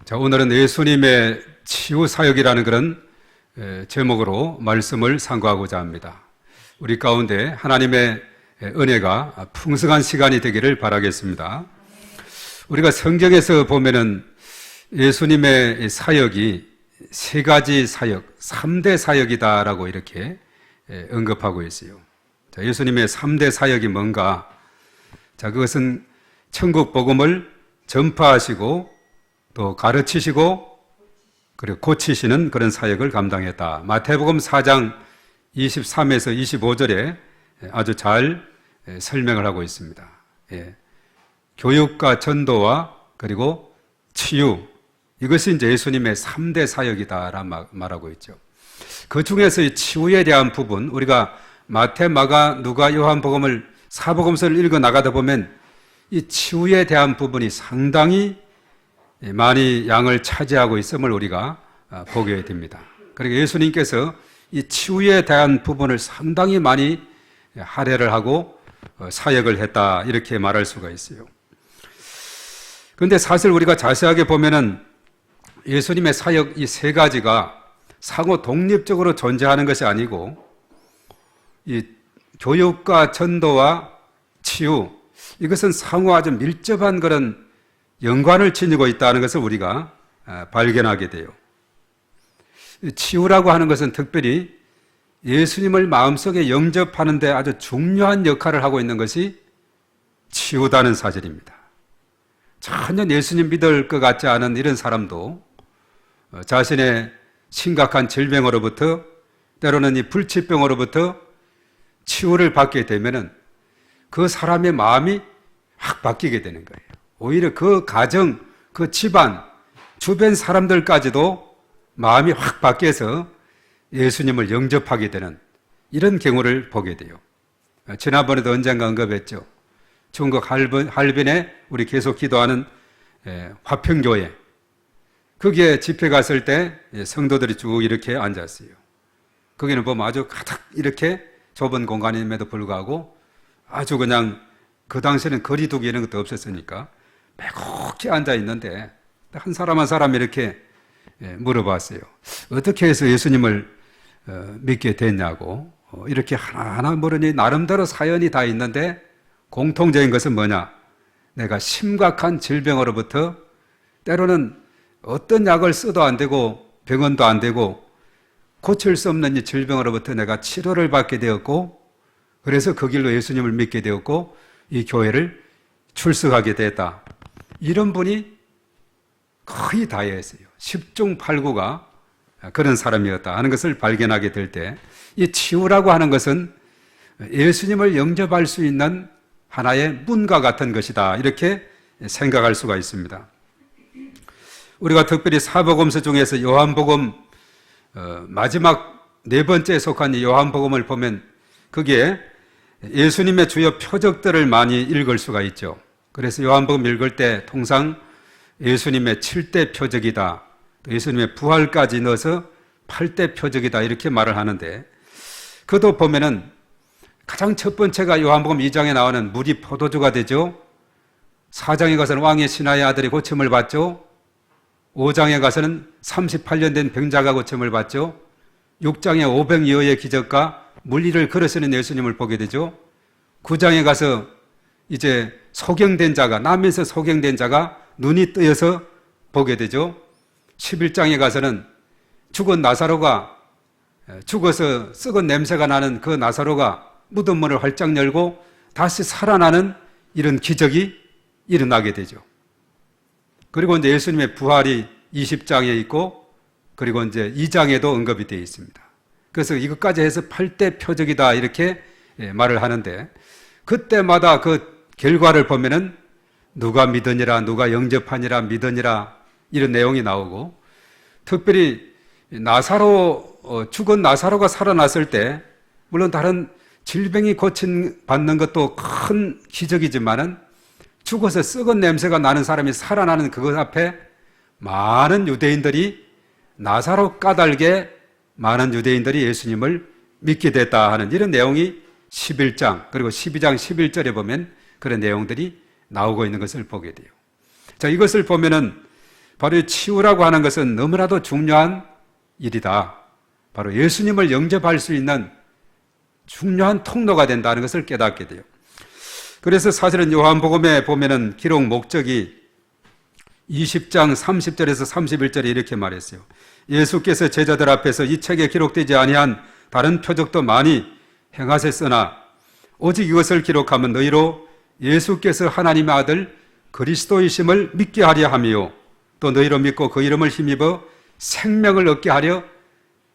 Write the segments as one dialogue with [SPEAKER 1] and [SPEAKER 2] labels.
[SPEAKER 1] 자, 오늘은 예수님의 치유 사역이라는 그런 제목으로 말씀을 상고하고자 합니다. 우리 가운데 하나님의 은혜가 풍성한 시간이 되기를 바라겠습니다. 우리가 성경에서 보면은 예수님의 사역이 세 가지 사역, 3대 사역이다라고 이렇게 언급하고 있어요. 자, 예수님의 3대 사역이 뭔가? 자, 그것은 천국 복음을 전파하시고 또 가르치시고 그리고 고치시는 그런 사역을 감당했다. 마태복음 4장 23에서 25절에 아주 잘 설명을 하고 있습니다. 예. 교육과 전도와 그리고 치유, 이것이 이제 예수님의 3대 사역이다라고 말하고 있죠. 그 중에서 이 치유에 대한 부분, 우리가 마태, 마가, 누가, 요한복음을 사복음서를 읽어 나가다 보면 이 치유에 대한 부분이 상당히 많이 양을 차지하고 있음을 우리가 보게 됩니다. 그리고 예수님께서 이 치유에 대한 부분을 상당히 많이 할애를 하고 사역을 했다, 이렇게 말할 수가 있어요. 그런데 사실 우리가 자세하게 보면은 예수님의 사역 이 세 가지가 상호 독립적으로 존재하는 것이 아니고 이 교육과 전도와 치유, 이것은 상호 아주 밀접한 그런 연관을 지니고 있다는 것을 우리가 발견하게 돼요. 치유라고 하는 것은 특별히 예수님을 마음속에 영접하는 데 아주 중요한 역할을 하고 있는 것이 치유다는 사실입니다. 전혀 예수님 믿을 것 같지 않은 이런 사람도 자신의 심각한 질병으로부터, 때로는 이 불치병으로부터 치유를 받게 되면은 그 사람의 마음이 확 바뀌게 되는 거예요. 오히려 그 가정, 그 집안, 주변 사람들까지도 마음이 확 바뀌어서 예수님을 영접하게 되는 이런 경우를 보게 돼요. 지난번에도 언젠가 언급했죠. 중국 할빈에 우리 계속 기도하는 화평교회, 거기에 집회 갔을 때 성도들이 쭉 이렇게 앉았어요. 거기는 보면 아주 가득 이렇게 좁은 공간임에도 불구하고 아주 그냥 그 당시에는 거리두기 이런 것도 없었으니까 빼곡히 앉아 있는데 한 사람 한 사람 이렇게 물어봤어요. 어떻게 해서 예수님을 믿게 됐냐고. 이렇게 하나하나 물으니 나름대로 사연이 다 있는데 공통적인 것은 뭐냐? 내가 심각한 질병으로부터, 때로는 어떤 약을 써도 안 되고 병원도 안 되고 고칠 수 없는 이 질병으로부터 내가 치료를 받게 되었고, 그래서 그 길로 예수님을 믿게 되었고 이 교회를 출석하게 됐다. 이런 분이 거의 다였어요. 10중 8구가 그런 사람이었다 하는 것을 발견하게 될 때, 이 치유라고 하는 것은 예수님을 영접할 수 있는 하나의 문과 같은 것이다, 이렇게 생각할 수가 있습니다. 우리가 특별히 사복음서 중에서 요한복음 마지막 네 번째에 속한 이 요한복음을 보면 거기에 예수님의 주요 표적들을 많이 읽을 수가 있죠. 그래서 요한복음 읽을 때 통상 예수님의 7대 표적이다, 또 예수님의 부활까지 넣어서 8대 표적이다, 이렇게 말을 하는데, 그도 보면은 가장 첫 번째가 요한복음 2장에 나오는 물이 포도주가 되죠. 4장에 가서는 왕의 신하의 아들이 고침을 받죠. 5장에 가서는 38년 된 병자가 고침을 받죠. 6장에 500여의 기적과 물리를 걸으시는 예수님을 보게 되죠. 9장에 가서 이제 소경된 자가, 나면서 소경된 자가 눈이 뜨여서 보게 되죠. 11장에 가서는 죽은 나사로가, 죽어서 썩은 냄새가 나는 그 나사로가 무덤 문을 활짝 열고 다시 살아나는 이런 기적이 일어나게 되죠. 그리고 이제 예수님의 부활이 20장에 있고, 그리고 이제 2장에도 언급이 되어 있습니다. 그래서 이것까지 해서 8대 표적이다, 이렇게 말을 하는데, 그때마다 그 결과를 보면은 누가 믿으니라, 누가 영접하니라, 믿으니라, 이런 내용이 나오고, 특별히 죽은 나사로가 살아났을 때, 물론 다른 질병이 고침받는 것도 큰 기적이지만은 죽어서 썩은 냄새가 나는 사람이 살아나는 그것 앞에 많은 유대인들이, 나사로 까닭에 많은 유대인들이 예수님을 믿게 됐다 하는 이런 내용이 11장 그리고 12장 11절에 보면 그런 내용들이 나오고 있는 것을 보게 돼요. 자, 이것을 보면은 바로 이 치유라고 하는 것은 너무나도 중요한 일이다. 바로 예수님을 영접할 수 있는 중요한 통로가 된다는 것을 깨닫게 돼요. 그래서 사실은 요한복음에 보면은 기록 목적이 20장 30절에서 31절에 이렇게 말했어요. 예수께서 제자들 앞에서 이 책에 기록되지 아니한 다른 표적도 많이 행하셨으나 오직 이것을 기록하면 너희로 예수께서 하나님의 아들 그리스도이심을 믿게 하려 함이요 또 너희로 믿고 그 이름을 힘입어 생명을 얻게 하려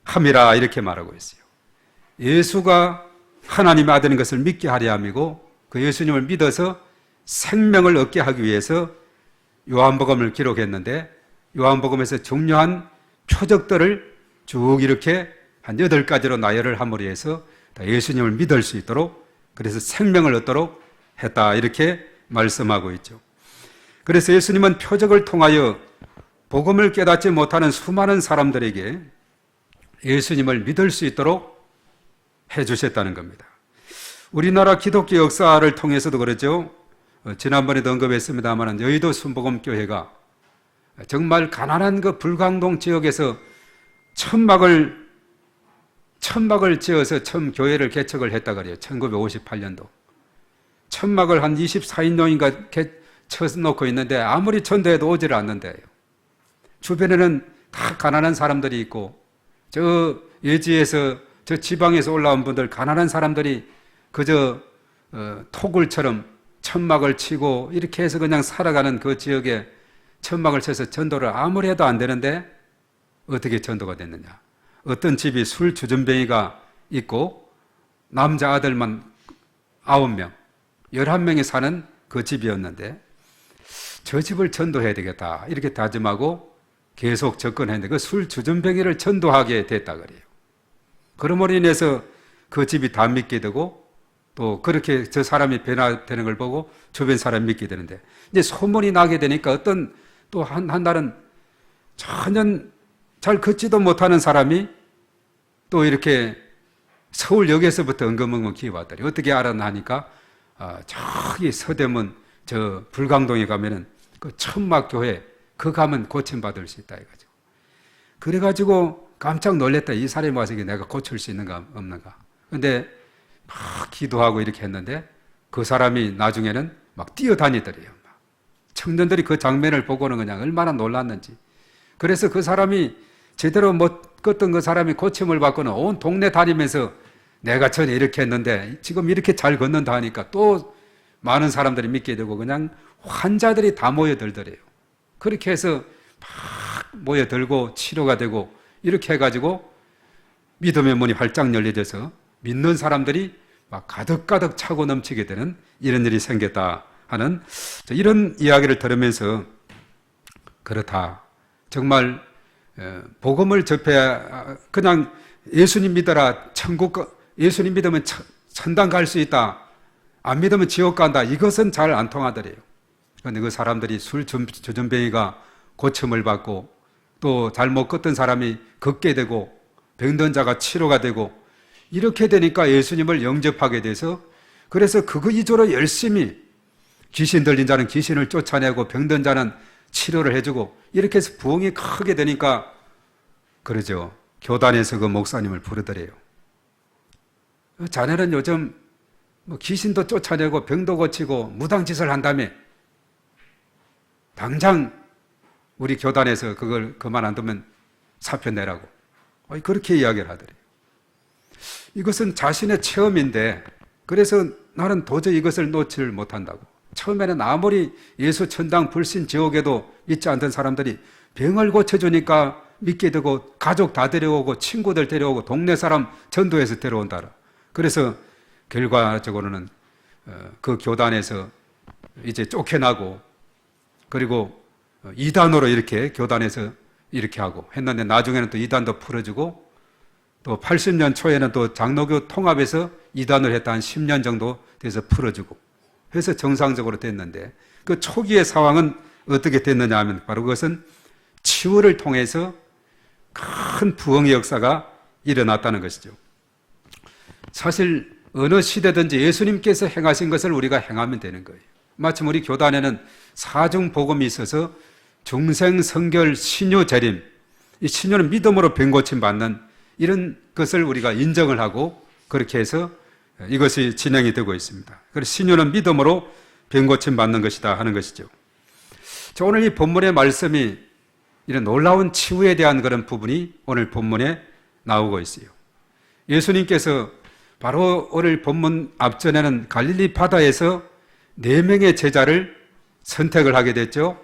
[SPEAKER 1] 함이라 이렇게 말하고 있어요. 예수가 하나님의 아들인 것을 믿게 하려 함이고 그 예수님을 믿어서 생명을 얻게 하기 위해서 요한복음을 기록했는데 요한복음에서 중요한 표적들을 쭉 이렇게 한 8가지로 나열을 함으로 해서 예수님을 믿을 수 있도록 그래서 생명을 얻도록 했다 이렇게 말씀하고 있죠. 그래서 예수님은 표적을 통하여 복음을 깨닫지 못하는 수많은 사람들에게 예수님을 믿을 수 있도록 해주셨다는 겁니다. 우리나라 기독교 역사를 통해서도 그렇죠. 지난번에도 언급했습니다만 여의도 순복음교회가 정말 가난한 그 불광동 지역에서 천막을 지어서 처음 교회를 개척을 했다 그래요. 1958년도. 천막을 한 24인용인가 쳐놓고 있는데 아무리 전도해도 오지를 않는데요. 주변에는 다 가난한 사람들이 있고 저 예지에서 저 지방에서 올라온 분들 가난한 사람들이 그저 토굴처럼 천막을 치고 이렇게 해서 그냥 살아가는 그 지역에 천막을 쳐서 전도를 아무리 해도 안 되는데 어떻게 전도가 됐느냐. 어떤 집이 술 주전뱅이가 있고 남자 아들만 9명, 11명이 사는 그 집이었는데 저 집을 전도해야 되겠다 이렇게 다짐하고 계속 접근했는데 그 술 주전뱅이를 전도하게 됐다 그래요. 그러므로 인해서 그 집이 다 믿게 되고 또 그렇게 저 사람이 변화되는 걸 보고 주변 사람이 믿게 되는데 이제 소문이 나게 되니까 어떤 또 한 날은 전혀 잘 걷지도 못하는 사람이 또 이렇게 서울역에서부터 엉금엉금 기어왔더니 어떻게 알았나 하니까 저기 서대문 저 불광동에 가면은 그 천막교회 그 가면 고침받을 수 있다 해가지고 그래가지고 깜짝 놀랐다. 이 사람이 와서 내가 고칠 수 있는가 없는가. 근데 막 기도하고 이렇게 했는데 그 사람이 나중에는 막 뛰어다니더래요. 청년들이 그 장면을 보고는 그냥 얼마나 놀랐는지. 그래서 그 사람이 제대로 못 걷던 그 사람이 고침을 받고는 온 동네 다니면서 내가 전에 이렇게 했는데 지금 이렇게 잘 걷는다 하니까 또 많은 사람들이 믿게 되고 그냥 환자들이 다 모여들더래요. 그렇게 해서 막 모여들고 치료가 되고 이렇게 해가지고 믿음의 문이 활짝 열려져서 믿는 사람들이 막 가득가득 차고 넘치게 되는 이런 일이 생겼다 하는 이런 이야기를 들으면서 그렇다. 정말 복음을 접해야 그냥 예수님 믿어라 예수님 믿으면 천당 갈 수 있다. 안 믿으면 지옥 간다. 이것은 잘 안 통하더래요. 그런데 그 사람들이 술 주전뱅이가 고침을 받고 또 잘못 걷던 사람이 걷게 되고 병든 자가 치료가 되고 이렇게 되니까 예수님을 영접하게 돼서 그래서 그거 이조로 열심히 귀신 들린 자는 귀신을 쫓아내고 병든 자는 치료를 해주고 이렇게 해서 부흥이 크게 되니까 그러죠. 교단에서 그 목사님을 부르더래요. 자네는 요즘 뭐 귀신도 쫓아내고 병도 고치고 무당짓을 한다며 당장 우리 교단에서 그걸 그만 안 두면 사표 내라고 그렇게 이야기를 하더래요. 이것은 자신의 체험인데 그래서 나는 도저히 이것을 놓지를 못한다고. 처음에는 아무리 예수 천당 불신 지옥에도 있지 않던 사람들이 병을 고쳐주니까 믿게 되고 가족 다 데려오고 친구들 데려오고 동네 사람 전도해서 데려온다. 그래서 결과적으로는 그 교단에서 이제 쫓겨나고 그리고 이단으로 이렇게 교단에서 이렇게 하고 했는데 나중에는 또 이단도 풀어주고 또 80년 초에는 또 장로교 통합에서 이단을 했다 한 10년 정도 돼서 풀어주고 해서 정상적으로 됐는데 그 초기의 상황은 어떻게 됐느냐 하면 바로 그것은 치유를 통해서 큰 부흥의 역사가 일어났다는 것이죠. 사실 어느 시대든지 예수님께서 행하신 것을 우리가 행하면 되는 거예요. 마침 우리 교단에는 사중복음이 있어서 중생, 성결, 신유, 재림, 이 신유는 믿음으로 병고침 받는 이런 것을 우리가 인정을 하고 그렇게 해서 이것이 진행이 되고 있습니다. 그래서 신유는 믿음으로 병고침 받는 것이다 하는 것이죠. 자, 오늘 이 본문의 말씀이 이런 놀라운 치유에 대한 그런 부분이 오늘 본문에 나오고 있어요. 예수님께서 바로 오늘 본문 앞전에는 갈릴리 바다에서 4명의 제자를 선택을 하게 됐죠.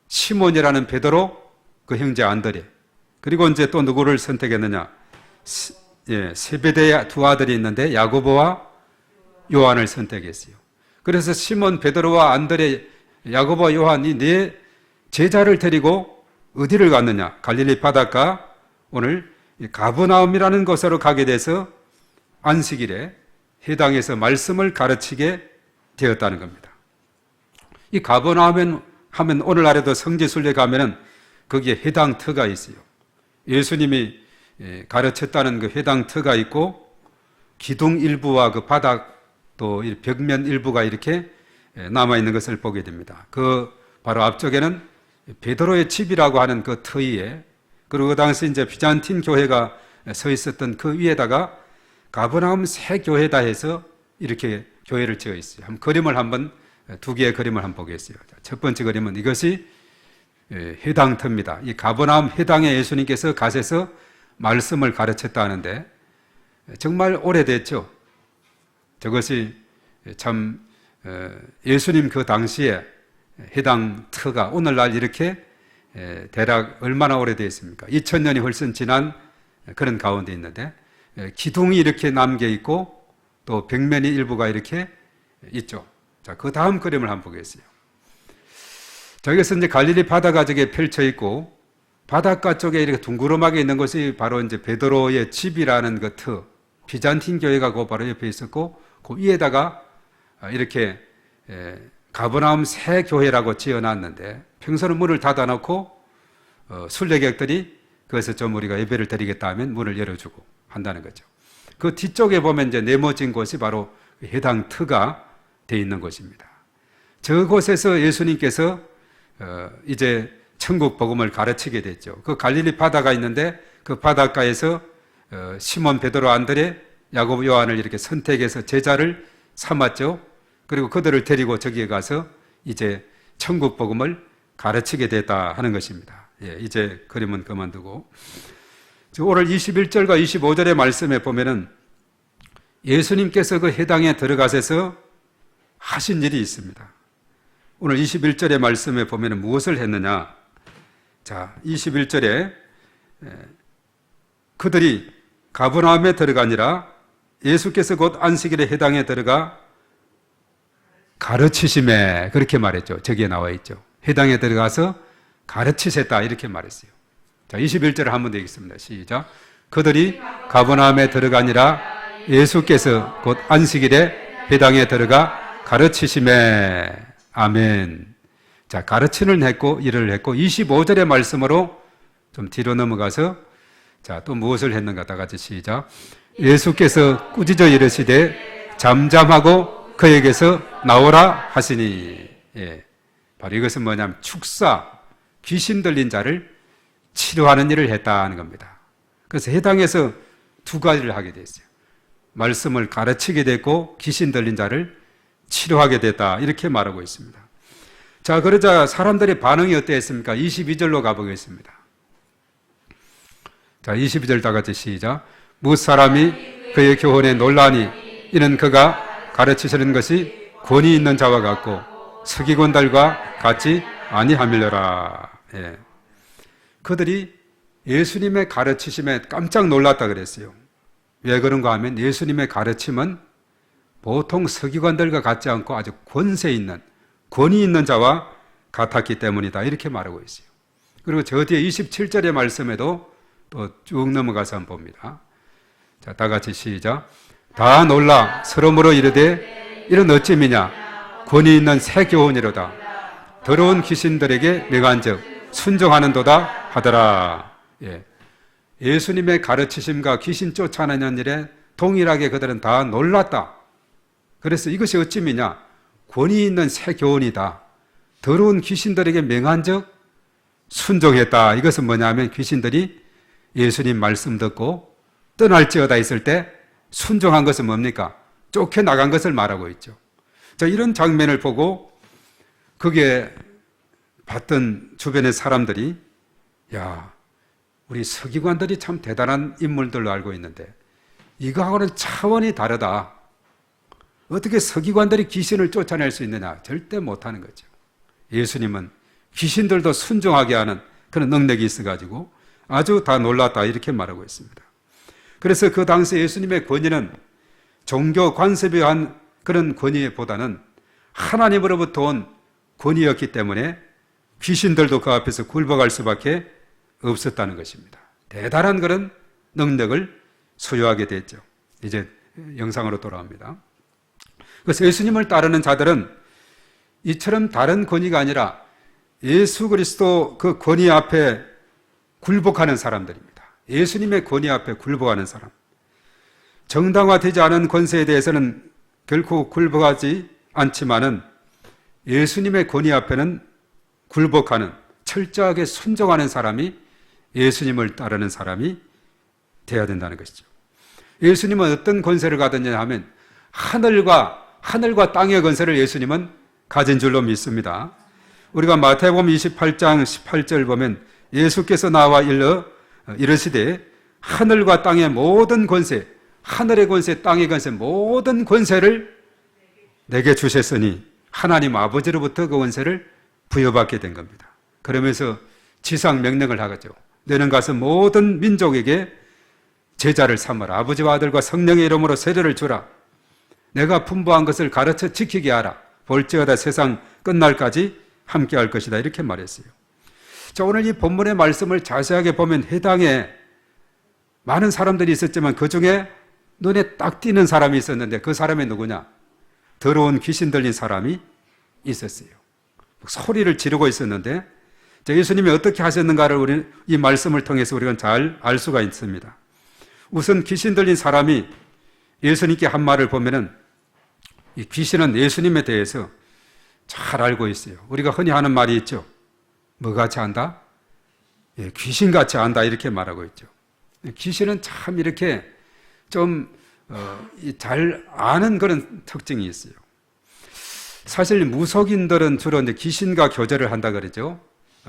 [SPEAKER 1] 시몬이라는 베드로, 그 형제 안드레, 그리고 이제 또 누구를 선택했느냐? 세베대의 두 아들이 있는데 야고보와 요한을 선택했어요. 그래서 시몬, 베드로와 안드레, 야고보와 요한 이 4 제자를 데리고 어디를 갔느냐? 갈릴리 바닷가 오늘 가버나움이라는 곳으로 가게 돼서 안식일에 해당에서 말씀을 가르치게 되었다는 겁니다. 이 가버나움 하면 오늘날에도 성지순례 가면은 거기에 해당 터가 있어요. 예수님이 가르쳤다는 그 해당 터가 있고 기둥 일부와 그 바닥 또 벽면 일부가 이렇게 남아있는 것을 보게 됩니다. 그 바로 앞쪽에는 베드로의 집이라고 하는 그 터 위에, 그리고 그 당시 이제 비잔틴 교회가 서 있었던 그 위에다가 가버나움 새 교회다 해서 이렇게 교회를 지어 있어요. 그림을 한번, 2개의 그림을 한번 보겠어요. 첫 번째 그림은 이것이 해당터입니다. 이 가버나움 해당에 예수님께서 가셔서 말씀을 가르쳤다 하는데 정말 오래됐죠. 저것이 참 예수님 그 당시에 해당 터가 오늘날 이렇게 대략 얼마나 오래되어 있습니까? 2000년이 훨씬 지난 그런 가운데 있는데 기둥이 이렇게 남겨 있고 또 벽면이 일부가 이렇게 있죠. 자, 그 다음 그림을 한번 보겠어요. 저기서 이제 갈릴리 바다가 저게 펼쳐 있고 바닷가 쪽에 이렇게 둥그름하게 있는 것이 바로 이제 베드로의 집이라는 그 터, 비잔틴 교회가 그 바로 옆에 있었고 그 위에다가 이렇게 가버나움 새 교회라고 지어놨는데 평소는 문을 닫아놓고 순례객들이 그것을 좀 우리가 예배를 드리겠다 하면 문을 열어주고 한다는 거죠. 그 뒤쪽에 보면 이제 네모진 곳이 바로 해당 터가 되어 있는 곳입니다. 저곳에서 예수님께서 이제 천국 복음을 가르치게 됐죠. 그 갈릴리 바다가 있는데 그 바닷가에서 시몬, 베드로, 안드레, 야고보, 요한을 이렇게 선택해서 제자를 삼았죠. 그리고 그들을 데리고 저기에 가서 이제 천국 복음을 가르치게 됐다 하는 것입니다. 예, 이제 그림은 그만두고 오늘 21절과 25절의 말씀에 보면은 예수님께서 그 해당에 들어가셔서 하신 일이 있습니다. 오늘 21절의 말씀에 보면은 무엇을 했느냐? 자, 21절에 그들이 가버나움에 들어가니라 예수께서 곧 안식일에 해당에 들어가 가르치심에, 그렇게 말했죠. 저기에 나와 있죠. 해당에 들어가서 가르치셨다 이렇게 말했어요. 자, 21절을 한번 읽겠습니다. 시작. 그들이 가버나움에 들어가니라 예수께서 곧 안식일에 해당에 들어가 가르치심에. 아멘. 자, 가르침을 했고 일을 했고 25절의 말씀으로 좀 뒤로 넘어가서 자, 또 무엇을 했는가 다 같이 시작. 예수께서 꾸짖어 이르시되 잠잠하고 그에게서 나오라 하시니. 예. 바로 이것은 뭐냐면 축사, 귀신 들린 자를 치료하는 일을 했다는 겁니다. 그래서 해당에서 2가지를 하게 됐어요. 말씀을 가르치게 됐고 귀신 들린 자를 치료하게 됐다 이렇게 말하고 있습니다. 자, 그러자 사람들의 반응이 어땠습니까? 22절로 가보겠습니다. 자, 22절 다 같이 시작. 무사람이 그의 교훈에 놀라니 이는 그가 가르치시는 것이 권위 있는 자와 같고 서기관들과 같지 아니함이려라. 예. 그들이 예수님의 가르치심에 깜짝 놀랐다 그랬어요. 왜 그런가 하면 예수님의 가르침은 보통 서기관들과 같지 않고 아주 권세 있는, 권위 있는 자와 같았기 때문이다 이렇게 말하고 있어요. 그리고 저 뒤에 27절의 말씀에도 또 쭉 넘어가서 한번 봅니다. 자, 다 같이 시작. 다 놀라 서러움으로 이르되 이런 어찌미냐 권위 있는 새 교훈이로다. 더러운 귀신들에게 명한즉 순종하는도다 하더라. 예. 예수님의 가르치심과 귀신 쫓아내는 일에 동일하게 그들은 다 놀랐다. 그래서 이것이 어찌미냐? 권위 있는 새 교훈이다. 더러운 귀신들에게 명한즉 순종했다. 이것은 뭐냐면 귀신들이 예수님 말씀 듣고 떠날지어다 했을 때 순종한 것은 뭡니까? 쫓겨나간 것을 말하고 있죠. 자, 이런 장면을 보고 거기에 봤던 주변의 사람들이 야, 우리 서기관들이 참 대단한 인물들로 알고 있는데 이거하고는 차원이 다르다. 어떻게 서기관들이 귀신을 쫓아낼 수 있느냐? 절대 못하는 거죠. 예수님은 귀신들도 순종하게 하는 그런 능력이 있어가지고 아주 다 놀랐다 이렇게 말하고 있습니다. 그래서 그 당시 예수님의 권위는 종교 관습에 한 그런 권위보다는 하나님으로부터 온 권위였기 때문에 귀신들도 그 앞에서 굴복할 수밖에 없었다는 것입니다. 대단한 그런 능력을 소유하게 됐죠. 이제 영상으로 돌아옵니다. 그래서 예수님을 따르는 자들은 이처럼 다른 권위가 아니라 예수 그리스도 그 권위 앞에 굴복하는 사람들입니다. 예수님의 권위 앞에 굴복하는 사람. 정당화되지 않은 권세에 대해서는 결코 굴복하지 않지만은 예수님의 권위 앞에는 굴복하는, 철저하게 순종하는 사람이 예수님을 따르는 사람이 되어야 된다는 것이죠. 예수님은 어떤 권세를 가졌냐 하면 하늘과 땅의 권세를 예수님은 가진 줄로 믿습니다. 우리가 마태복음 28장 18절 보면 예수께서 나와 이르시되 하늘과 땅의 모든 권세, 하늘의 권세, 땅의 권세, 모든 권세를 내게 주셨으니 하나님 아버지로부터 그 권세를 부여받게 된 겁니다. 그러면서 지상 명령을 하겠죠. 너는 가서 모든 민족에게 제자를 삼아라. 아버지와 아들과 성령의 이름으로 세례를 주라. 내가 분부한 것을 가르쳐 지키게 하라. 볼지어다 세상 끝날까지 함께 할 것이다. 이렇게 말했어요. 자, 오늘 이 본문의 말씀을 자세하게 보면 해당에 많은 사람들이 있었지만 그 중에 눈에 딱 띄는 사람이 있었는데 그 사람이 누구냐? 더러운 귀신 들린 사람이 있었어요. 소리를 지르고 있었는데 예수님이 어떻게 하셨는가를 우리 이 말씀을 통해서 우리가 잘 알 수가 있습니다. 우선 귀신 들린 사람이 예수님께 한 말을 보면은 이 귀신은 예수님에 대해서 잘 알고 있어요. 우리가 흔히 하는 말이 있죠. 뭐 같이 안다? 예, 귀신같이 안다 이렇게 말하고 있죠. 귀신은 참 이렇게 좀 잘 아는 그런 특징이 있어요. 사실 무속인들은 주로 이제 귀신과 교제를 한다 그러죠.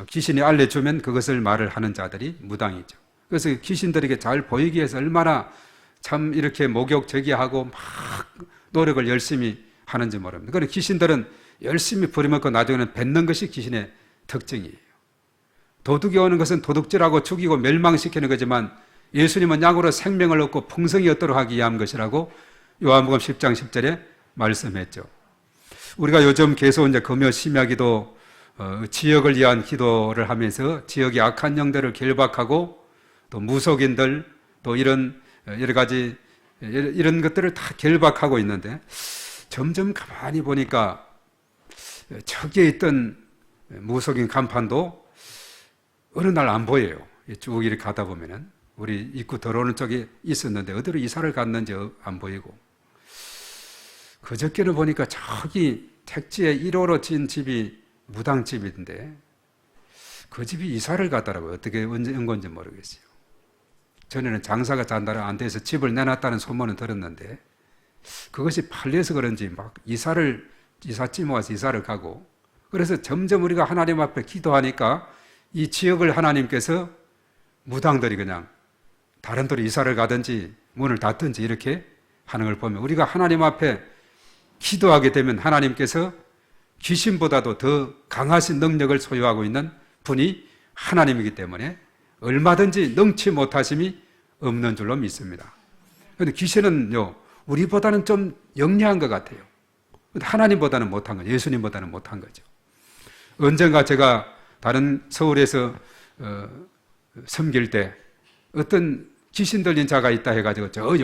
[SPEAKER 1] 귀신이 알려주면 그것을 말을 하는 자들이 무당이죠. 그래서 귀신들에게 잘 보이기 위해서 얼마나 참 이렇게 목욕제기하고 막 노력을 열심히 하는지 모릅니다. 그런데 귀신들은 열심히 부려먹고 나중에는 뱉는 것이 귀신의 특징이에요. 도둑이 오는 것은 도둑질하고 죽이고 멸망시키는 거지만 예수님은 약으로 생명을 얻고 풍성이 얻도록 하기 위한 것이라고 요한복음 10장 10절에 말씀했죠. 우리가 요즘 계속 이제 금요 심야기도 지역을 위한 기도를 하면서 지역의 악한 영들을 결박하고 또 무속인들 또 이런 여러 가지 이런 것들을 다 결박하고 있는데 점점 가만히 보니까 저기에 있던 무속인 간판도 어느 날 안 보여요. 쭉 이렇게 가다 보면은 우리 입구 들어오는 쪽에 있었는데 어디로 이사를 갔는지 안 보이고 그저께는 보니까 저기 택지에 1호로 진 집이 무당집인데 그 집이 이사를 갔더라고요. 어떻게 언제 온 건지 모르겠어요. 전에는 장사가 잘 안 돼서 집을 내놨다는 소문은 들었는데 그것이 팔려서 그런지 막 이삿짐 와서 이사를 가고 그래서 점점 우리가 하나님 앞에 기도하니까 이 지역을 하나님께서 무당들이 그냥 다른 데로 이사를 가든지 문을 닫든지 이렇게 하는 걸 보면 우리가 하나님 앞에 기도하게 되면 하나님께서 귀신보다도 더 강하신 능력을 소유하고 있는 분이 하나님이기 때문에 얼마든지 능치 못하심이 없는 줄로 믿습니다. 그런데 귀신은요, 우리보다는 좀 영리한 것 같아요. 하나님보다는 못한 거죠. 예수님보다는 못한 거죠. 언젠가 제가 다른 서울에서 섬길 때 어떤 귀신 들린 자가 있다 해가지고 저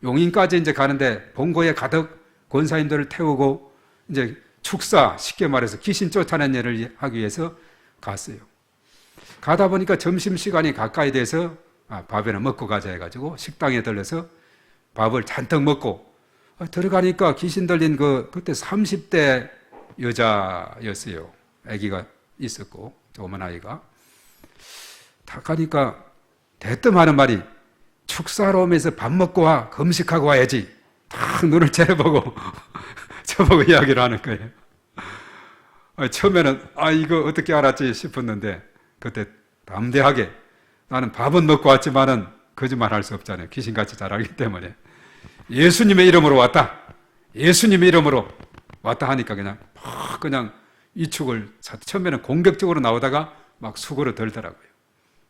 [SPEAKER 1] 용인까지 이제 가는데 본고에 가득 권사님들을 태우고 이제 축사, 쉽게 말해서 귀신 쫓아낸 일을 하기 위해서 갔어요. 가다 보니까 점심시간이 가까이 돼서 밥이나 먹고 가자 해가지고 식당에 들러서 밥을 잔뜩 먹고 들어가니까 귀신 들린 그때 30대 여자였어요. 아기가 있었고 조그만 아이가. 딱 가니까 대뜸 하는 말이 축사하러 오면서 밥 먹고 와, 금식하고 와야지. 딱 눈을 째려보고 저보고 이야기를 하는 거예요. 처음에는 이거 어떻게 알았지 싶었는데 그때 담대하게 나는 밥은 먹고 왔지만은 거짓말 할 수 없잖아요. 귀신같이 잘 알기 때문에 예수님의 이름으로 왔다. 예수님의 이름으로 왔다 하니까 그냥 이축을 처음에는 공격적으로 나오다가 막 수고로 들더라고요.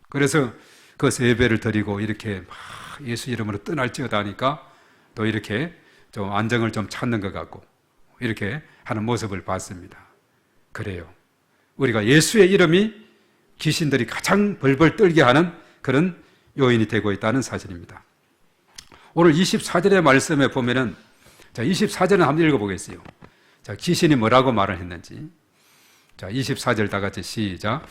[SPEAKER 1] 그래서 그 세배를 드리고 이렇게 막 예수 이름으로 떠날지어다 하니까 또 이렇게 좀 안정을 좀 찾는 것 같고 이렇게 하는 모습을 봤습니다. 그래요. 우리가 예수의 이름이 귀신들이 가장 벌벌 떨게 하는 그런 요인이 되고 있다는 사실입니다. 오늘 24절의 말씀에 보면은, 자, 24절은 한번 읽어보겠어요. 자, 귀신이 뭐라고 말을 했는지. 자, 24절 다 같이 시작.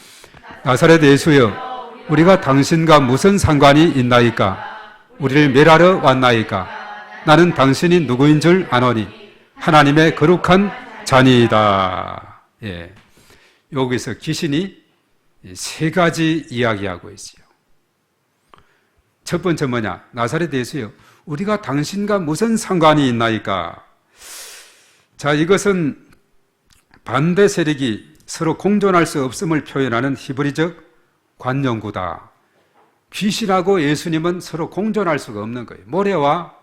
[SPEAKER 1] 나사렛 예수여, 우리가 당신과 무슨 상관이 있나이까? 우리를 멸하러 왔나이까? 나는 당신이 누구인 줄 아노니 하나님의 거룩한 자니이다. 예. 여기서 귀신이 세 가지 이야기하고 있어요. 첫 번째 뭐냐? 나사렛 예수여, 우리가 당신과 무슨 상관이 있나이까? 자, 이것은 반대 세력이 서로 공존할 수 없음을 표현하는 히브리적 관용구다. 귀신하고 예수님은 서로 공존할 수가 없는 거예요. 모래와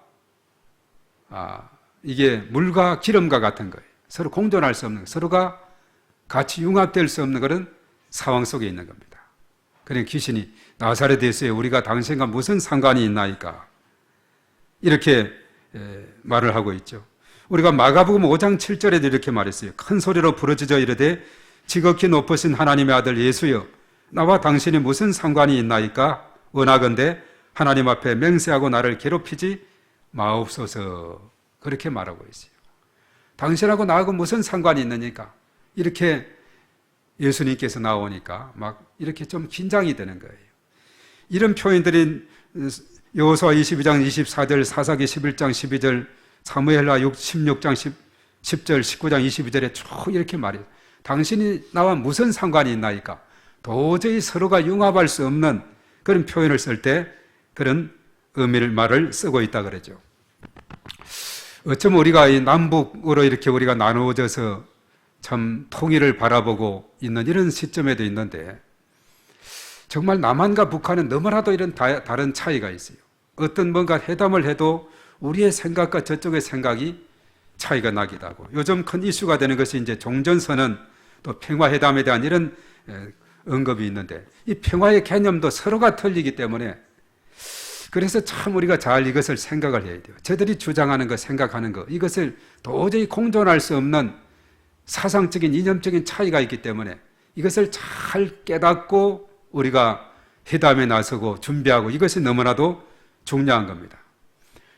[SPEAKER 1] 이게 물과 기름과 같은 거예요. 서로 공존할 수 없는 거예요. 서로가 같이 융합될 수 없는 그런 상황 속에 있는 겁니다. 그러니까 귀신이 나사렛 예수에 우리가 당신과 무슨 상관이 있나이까? 이렇게 말을 하고 있죠. 우리가 마가복음 5장 7절에도 이렇게 말했어요. 큰 소리로 부르짖어 이르되 지극히 높으신 하나님의 아들 예수여, 나와 당신이 무슨 상관이 있나이까? 원하건대 하나님 앞에 맹세하고 나를 괴롭히지 마옵소서. 그렇게 말하고 있어요. 당신하고 나하고 무슨 상관이 있느니까? 이렇게 예수님께서 나오니까 막 이렇게 좀 긴장이 되는 거예요. 이런 표현들이 여호수아 22장 24절, 사사기 11장 12절, 사무엘하 16장 10절, 19장 22절에 쭉 이렇게 말해요. 당신이 나와 무슨 상관이 있나이까? 도저히 서로가 융합할 수 없는 그런 표현을 쓸 때 그런 의미를 말을 쓰고 있다 그러죠. 어쩌면 우리가 이 남북으로 이렇게 우리가 나누어져서 참 통일을 바라보고 있는 이런 시점에도 있는데 정말 남한과 북한은 너무나도 이런 다른 차이가 있어요. 어떤 뭔가 회담을 해도 우리의 생각과 저쪽의 생각이 차이가 나기도 하고 요즘 큰 이슈가 되는 것이 이제 종전선언 또 평화회담에 대한 이런 언급이 있는데 이 평화의 개념도 서로가 틀리기 때문에 그래서 참 우리가 잘 이것을 생각을 해야 돼요. 저들이 주장하는 것, 생각하는 것 이것을 도저히 공존할 수 없는 사상적인 이념적인 차이가 있기 때문에 이것을 잘 깨닫고 우리가 회담에 나서고 준비하고 이것이 너무나도 중요한 겁니다.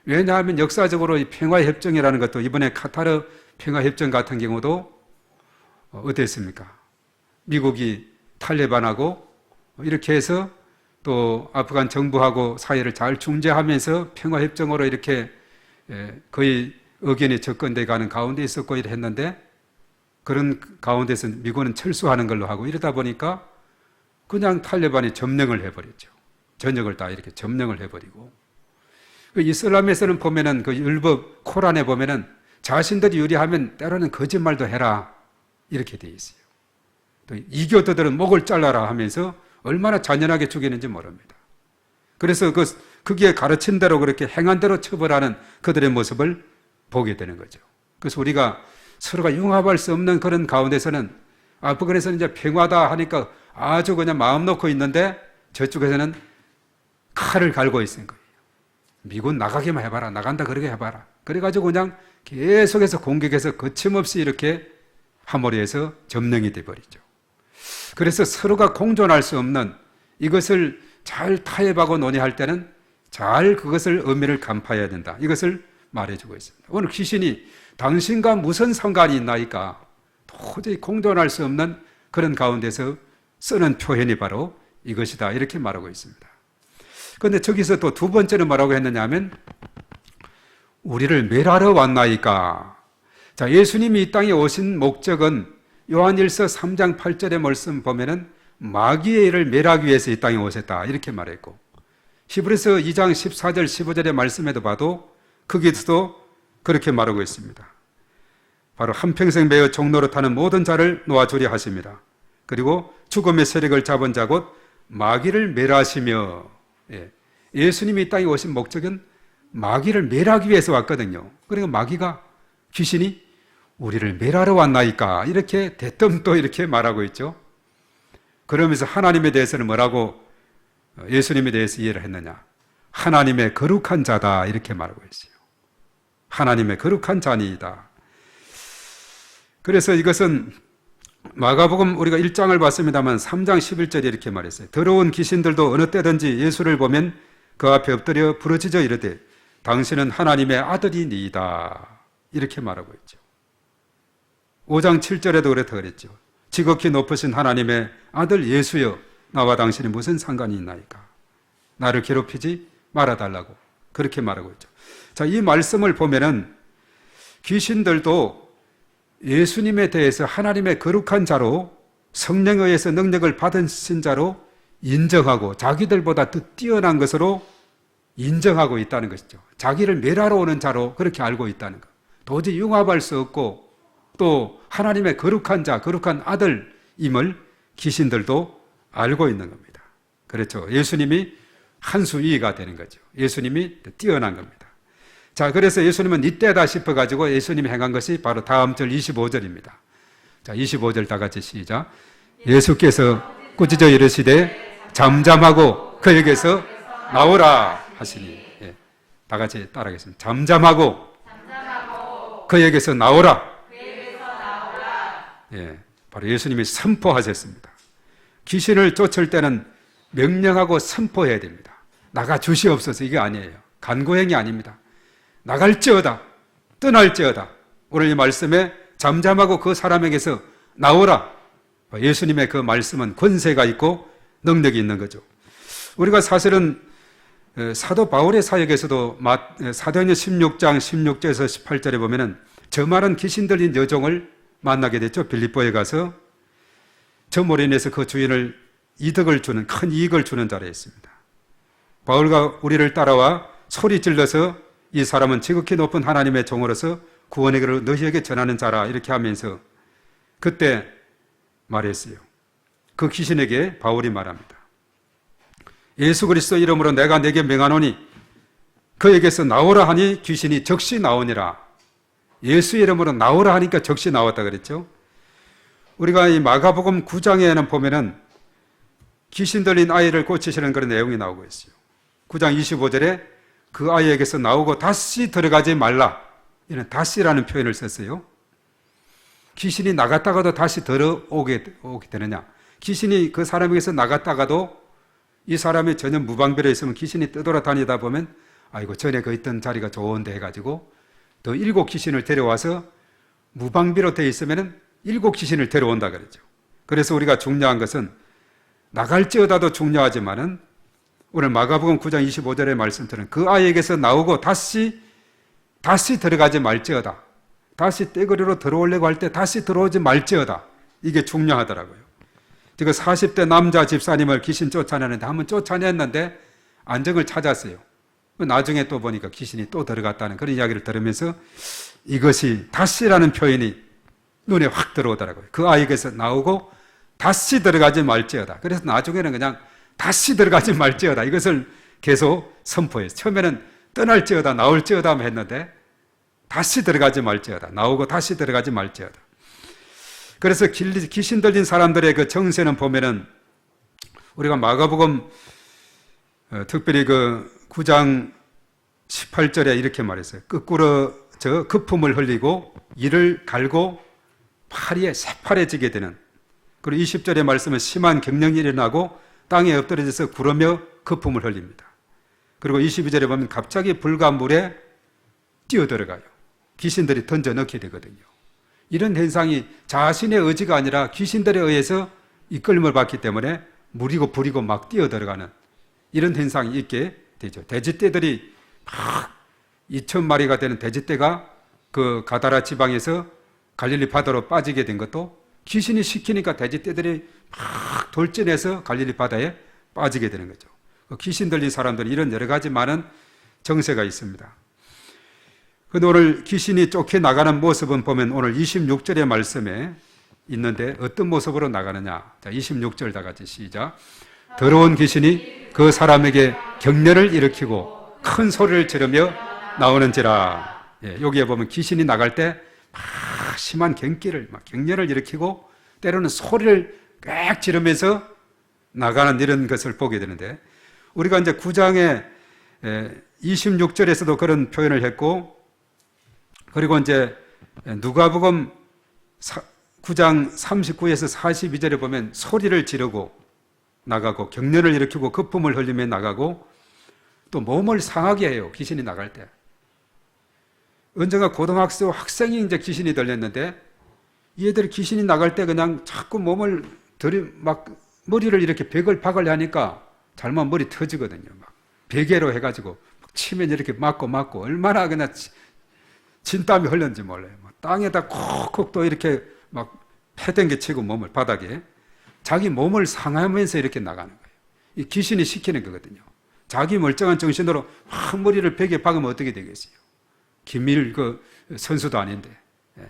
[SPEAKER 1] 왜냐하면 역사적으로 이 평화협정이라는 것도 이번에 카타르 평화협정 같은 경우도 어땠습니까? 미국이 탈레반하고 이렇게 해서 또 아프간 정부하고 사이를 잘 중재하면서 평화협정으로 이렇게 거의 의견이 접근돼 가는 가운데 있었고 이래 했는데 그런 가운데서 미국은 철수하는 걸로 하고 이러다 보니까 그냥 탈레반이 점령을 해버렸죠. 전역을 다 이렇게 점령을 해버리고 이슬람에서는 보면은 그 율법 코란에 보면은 자신들이 유리하면 때로는 거짓말도 해라 이렇게 돼 있어요. 또 이교도들은 목을 잘라라 하면서 얼마나 잔인하게 죽이는지 모릅니다. 그래서 그게 가르친 대로 그렇게 행한 대로 처벌하는 그들의 모습을 보게 되는 거죠. 그래서 우리가 서로가 융합할 수 없는 그런 가운데서는 북한에서는 이제 평화다 하니까 아주 그냥 마음 놓고 있는데 저쪽에서는 칼을 갈고 있는 거예요. 미군 나가기만 해봐라. 나간다 그러게 해봐라. 그래가지고 그냥 계속해서 공격해서 거침없이 이렇게 하모리에서 점령이 돼버리죠. 그래서 서로가 공존할 수 없는 이것을 잘 타협하고 논의할 때는 잘 그것을 의미를 간파해야 된다. 이것을 말해주고 있습니다. 오늘 귀신이 당신과 무슨 상관이 있나이까? 도저히 공존할 수 없는 그런 가운데서 쓰는 표현이 바로 이것이다. 이렇게 말하고 있습니다. 그런데 저기서 또 두 번째는 뭐라고 했느냐 하면 우리를 멸하러 왔나이까? 자, 예수님이 이 땅에 오신 목적은 요한일서 3장 8절의 말씀 보면은 마귀의 일을 멸하기 위해서 이 땅에 오셨다 이렇게 말했고, 히브리서 2장 14절 15절의 말씀에도 봐도 거기서도 그렇게 말하고 있습니다. 바로 한평생 매어 종로로 타는 모든 자를 놓아주려 하십니다. 그리고 죽음의 세력을 잡은 자 곧 마귀를 멸하시며, 예수님이 이 땅에 오신 목적은 마귀를 멸하기 위해서 왔거든요. 그러니까 마귀가, 귀신이 우리를 멸하러 왔나이까 이렇게 대뜸 또 이렇게 말하고 있죠. 그러면서 하나님에 대해서는 뭐라고 예수님에 대해서 이해를 했느냐, 하나님의 거룩한 자다 이렇게 말하고 있어요. 하나님의 거룩한 자니이다. 그래서 이것은 마가복음 우리가 1장을 봤습니다만 3장 11절에 이렇게 말했어요. 더러운 귀신들도 어느 때든지 예수를 보면 그 앞에 엎드려 부르짖어 이르되 당신은 하나님의 아들이니이다 이렇게 말하고 있죠. 5장 7절에도 그렇다 그랬죠. 지극히 높으신 하나님의 아들 예수여, 나와 당신이 무슨 상관이 있나이까? 나를 괴롭히지 말아달라고 그렇게 말하고 있죠. 자, 이 말씀을 보면은 귀신들도 예수님에 대해서 하나님의 거룩한 자로, 성령에 의해서 능력을 받으신 자로 인정하고 자기들보다 더 뛰어난 것으로 인정하고 있다는 것이죠. 자기를 멸하러 오는 자로 그렇게 알고 있다는 것. 도저히 융합할 수 없고 또 하나님의 거룩한 자, 거룩한 아들임을 귀신들도 알고 있는 겁니다. 그렇죠. 예수님이 한 수 위가 되는 거죠. 예수님이 뛰어난 겁니다. 자, 그래서 예수님은 이때다 싶어가지고 예수님이 행한 것이 바로 다음 절 25절입니다. 자, 25절 다 같이 시작. 예수께서 꾸짖어 이르시되 잠잠하고 그에게서 나오라 하시니. 예, 다 같이 따라하겠습니다. 잠잠하고 그에게서 나오라. 예, 바로 예수님이 선포하셨습니다. 귀신을 쫓을 때는 명령하고 선포해야 됩니다. 나가 주시옵소서 이게 아니에요. 간구행이 아닙니다. 나갈지어다, 떠날지어다. 오늘 이 말씀에 잠잠하고 그 사람에게서 나오라. 예수님의 그 말씀은 권세가 있고 능력이 있는 거죠. 우리가 사실은 사도 바울의 사역에서도 사도행전 16장 16절에서 18절에 보면은 저 많은 귀신 들린 여종을 만나게 됐죠. 빌립보에 가서 점으로 인해서 그 주인을 이득을 주는, 큰 이익을 주는 자리에 있습니다. 바울과 우리를 따라와 소리 질러서 이 사람은 지극히 높은 하나님의 종으로서 구원의 길을 너희에게 전하는 자라 이렇게 하면서 그때 말했어요. 그 귀신에게 바울이 말합니다. 예수 그리스도 이름으로 내가 네게 명하노니 그에게서 나오라 하니 귀신이 즉시 나오니라. 예수 이름으로 나오라 하니까 즉시 나왔다 그랬죠. 우리가 이 마가복음 9장에는 보면은 귀신 들린 아이를 고치시는 그런 내용이 나오고 있어요. 9장 25절에 그 아이에게서 나오고 다시 들어가지 말라. 이는 다시라는 표현을 썼어요. 귀신이 나갔다가도 다시 들어오게 되느냐. 귀신이 그 사람에게서 나갔다가도 이 사람이 전혀 무방비로 있으면 귀신이 떠돌아다니다 보면 아이고 전에 그 있던 자리가 좋은데 해가지고 더 7 귀신을 데려와서 무방비로 되어 있으면 7 귀신을 데려온다 그랬죠. 그래서 우리가 중요한 것은 나갈지어다도 중요하지만은 오늘 마가복음 9장 25절의 말씀처럼 그 아이에게서 나오고 다시 들어가지 말지어다. 다시 떼거리로 들어오려고 할 때 다시 들어오지 말지어다. 이게 중요하더라고요. 지금 40대 남자 집사님을 귀신 쫓아내는데 한번 쫓아냈는데 안정을 찾았어요. 나중에 또 보니까 귀신이 또 들어갔다는 그런 이야기를 들으면서 이것이 다시라는 표현이 눈에 확 들어오더라고요. 그 아이에게서 나오고 다시 들어가지 말지어다. 그래서 나중에는 그냥 다시 들어가지 말지어다. 이것을 계속 선포했어요. 처음에는 떠날지어다, 나올지어다 했는데 다시 들어가지 말지어다. 나오고 다시 들어가지 말지어다. 그래서 귀신 들린 사람들의 그 정세는 보면은 우리가 마가복음 특별히 그 9장 18절에 이렇게 말했어요. 거꾸러져 거품을 흘리고 이를 갈고 파리에 새파래지게 되는. 그리고 20절의 말씀은 심한 경련이 일어나고 땅에 엎드려져서 구르며 거품을 흘립니다. 그리고 22절에 보면 갑자기 불과 물에 뛰어들어가요. 귀신들이 던져 넣게 되거든요. 이런 현상이 자신의 의지가 아니라 귀신들에 의해서 이끌림을 받기 때문에 물이고 불이고 막 뛰어들어가는 이런 현상이 있게 되죠. 돼지떼들이 막 2,000마리가 되는 돼지떼가 그 가다라 지방에서 갈릴리 바다로 빠지게 된 것도 귀신이 시키니까 돼지떼들이 막 돌진해서 갈릴리 바다에 빠지게 되는 거죠. 귀신 들린 사람들은 이런 여러 가지 많은 정세가 있습니다. 근데 오늘 귀신이 쫓겨나가는 모습은 보면 오늘 26절의 말씀에 있는데 어떤 모습으로 나가느냐. 자, 26절 다 같이 시작. 더러운 귀신이 그 사람에게 격려를 일으키고 큰 소리를 지르며 나오는지라. 예, 여기에 보면 귀신이 나갈 때 막 심한 격려를 일으키고 때로는 소리를 꽥 지르면서 나가는 이런 것을 보게 되는데, 우리가 이제 9장에 26절에서도 그런 표현을 했고, 그리고 이제 누가복음 9장 39에서 42절에 보면 소리를 지르고 나가고 격려를 일으키고 거품을 흘리며 나가고 또 몸을 상하게 해요. 귀신이 나갈 때. 언젠가 고등학생 학생이 이제 귀신이 들렸는데, 얘들이 귀신이 나갈 때 그냥 자꾸 몸을 막 머리를 이렇게 벽을 박으려 하니까 잘못 머리 터지거든요. 막 베개로 해가지고 치면 이렇게 맞고 얼마나 그냥 진땀이 흘렸는지 몰라요. 땅에다 콕콕 또 이렇게 막 패댕겨 치고 몸을 바닥에 자기 몸을 상하면서 이렇게 나가는 거예요. 이 귀신이 시키는 거거든요. 자기 멀쩡한 정신으로 막 머리를 벽에 박으면 어떻게 되겠어요? 기밀 선수도 아닌데. 예.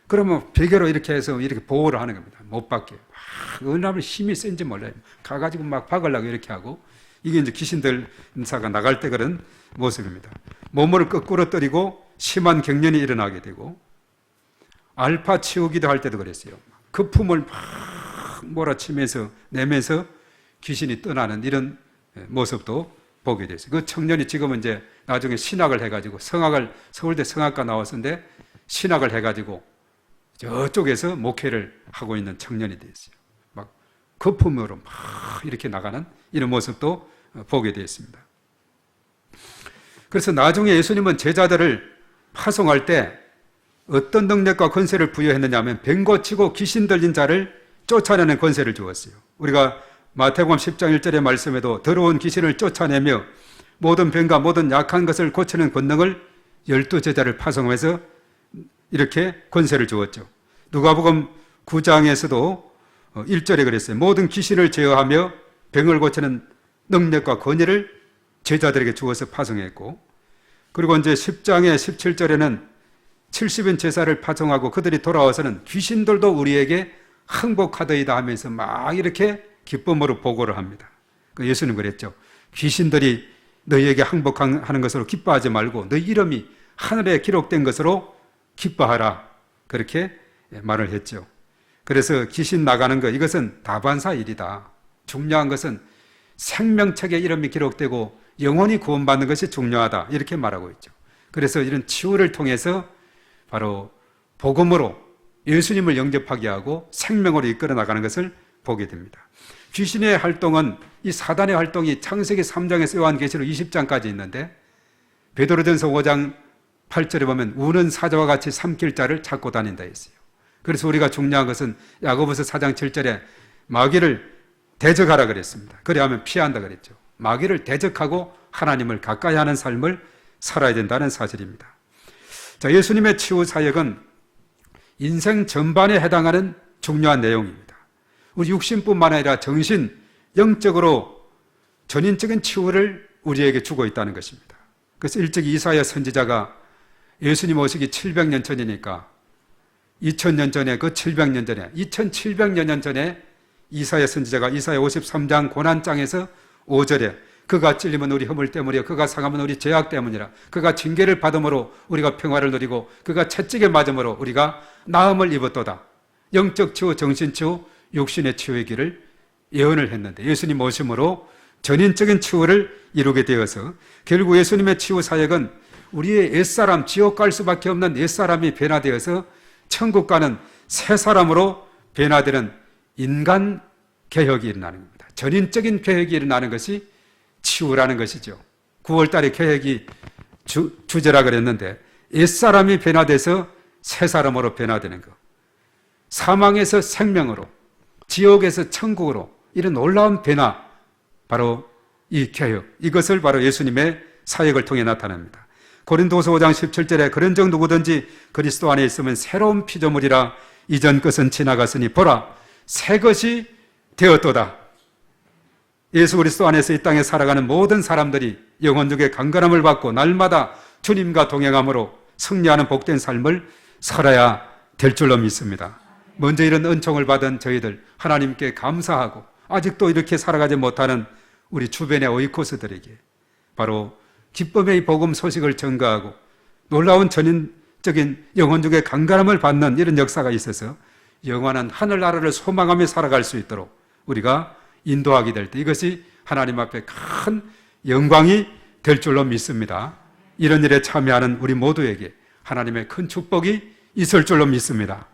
[SPEAKER 1] 그러면 베개로 이렇게 해서 이렇게 보호를 하는 겁니다. 못 박게. 얼마나 힘이 센지 몰라요. 가가지고 막 박으려고 이렇게 하고, 이게 이제 귀신들 인사가 나갈 때 그런 모습입니다. 몸을 거꾸로 때리고 심한 경련이 일어나게 되고, 알파 치우기도 할 때도 그랬어요. 거품을 막 몰아치면서 내면서 귀신이 떠나는 이런 모습도 보게 됐어요. 그 청년이 지금은 이제 나중에 신학을 해가지고 서울대 성악과 나왔었는데 신학을 해가지고 저쪽에서 목회를 하고 있는 청년이 됐어요. 막 거품으로 막 이렇게 나가는 이런 모습도 보게 되었습니다. 그래서 나중에 예수님은 제자들을 파송할 때 어떤 능력과 권세를 부여했느냐 하면 병 고치고 귀신 들린 자를 쫓아내는 권세를 주었어요. 우리가 마태복음 10장 1절의 말씀에도 더러운 귀신을 쫓아내며 모든 병과 모든 약한 것을 고치는 권능을 12제자를 파송하면서 이렇게 권세를 주었죠. 누가복음 9장에서도 1절에 그랬어요. 모든 귀신을 제어하며 병을 고치는 능력과 권위를 제자들에게 주어서 파송했고, 그리고 이제 10장의 17절에는 70인 제사를 파송하고 그들이 돌아와서는 귀신들도 우리에게 항복하더이다 하면서 막 이렇게 기쁨으로 보고를 합니다. 예수님 그랬죠. 귀신들이 너희에게 항복하는 것으로 기뻐하지 말고 너희 이름이 하늘에 기록된 것으로 기뻐하라. 그렇게 말을 했죠. 그래서 귀신 나가는 것, 이것은 다반사 일이다. 중요한 것은 생명책에 이름이 기록되고 영원히 구원받는 것이 중요하다. 이렇게 말하고 있죠. 그래서 이런 치유를 통해서 바로 복음으로 예수님을 영접하게 하고 생명으로 이끌어 나가는 것을 보게 됩니다. 귀신의 활동은, 이 사단의 활동이 창세기 3장에서 요한계시록 20장까지 있는데, 베드로전서 5장 8절에 보면 우는 사자와 같이 삼킬 자를 찾고 다닌다 했어요. 그래서 우리가 중요한 것은 야고보서 4장 7절에 마귀를 대적하라 그랬습니다. 그래야 하면 피한다 그랬죠. 마귀를 대적하고 하나님을 가까이 하는 삶을 살아야 된다는 사실입니다. 자, 예수님의 치유 사역은 인생 전반에 해당하는 중요한 내용입니다. 우리 육신뿐만 아니라 정신, 영적으로 전인적인 치유를 우리에게 주고 있다는 것입니다. 그래서 일찍이 이사야 선지자가 예수님 오시기 700년 전이니까 2000년 전에, 그 700년 전에, 2700여 년 전에 이사야 선지자가 이사야 53장 고난장에서 5절에 그가 찔리면 우리 허물 때문이요 그가 상하면 우리 죄악 때문이라, 그가 징계를 받음으로 우리가 평화를 누리고 그가 채찍에 맞음으로 우리가 나음을 입었도다. 영적 치유, 정신 치유, 육신의 치유의 길을 예언을 했는데, 예수님 오심으로 전인적인 치유를 이루게 되어서 결국 예수님의 치유 사역은 우리의 옛사람, 지옥 갈 수밖에 없는 옛사람이 변화되어서 천국 가는 새 사람으로 변화되는 인간 개혁이 일어나는 겁니다. 전인적인 개혁이 일어나는 것이 치유라는 것이죠. 9월 달에 개혁이 주제라 그랬는데, 옛사람이 변화돼서 새 사람으로 변화되는 것, 사망에서 생명으로, 지옥에서 천국으로, 이런 놀라운 변화, 바로 이 개혁, 이것을 바로 예수님의 사역을 통해 나타납니다. 고린도서 5장 17절에 그런즉 누구든지 그리스도 안에 있으면 새로운 피조물이라, 이전 것은 지나갔으니 보라 새 것이 되었도다. 예수 그리스도 안에서 이 땅에 살아가는 모든 사람들이 영혼중에 강건함을 받고 날마다 주님과 동행함으로 승리하는 복된 삶을 살아야 될 줄로 믿습니다. 먼저 이런 은총을 받은 저희들 하나님께 감사하고 아직도 이렇게 살아가지 못하는 우리 주변의 오이코스들에게 바로 기쁨의 복음 소식을 전가하고 놀라운 전인적인 영혼중에 강건함을 받는 이런 역사가 있어서 영원한 하늘나라를 소망하며 살아갈 수 있도록 우리가 인도하게 될 때 이것이 하나님 앞에 큰 영광이 될 줄로 믿습니다. 이런 일에 참여하는 우리 모두에게 하나님의 큰 축복이 있을 줄로 믿습니다.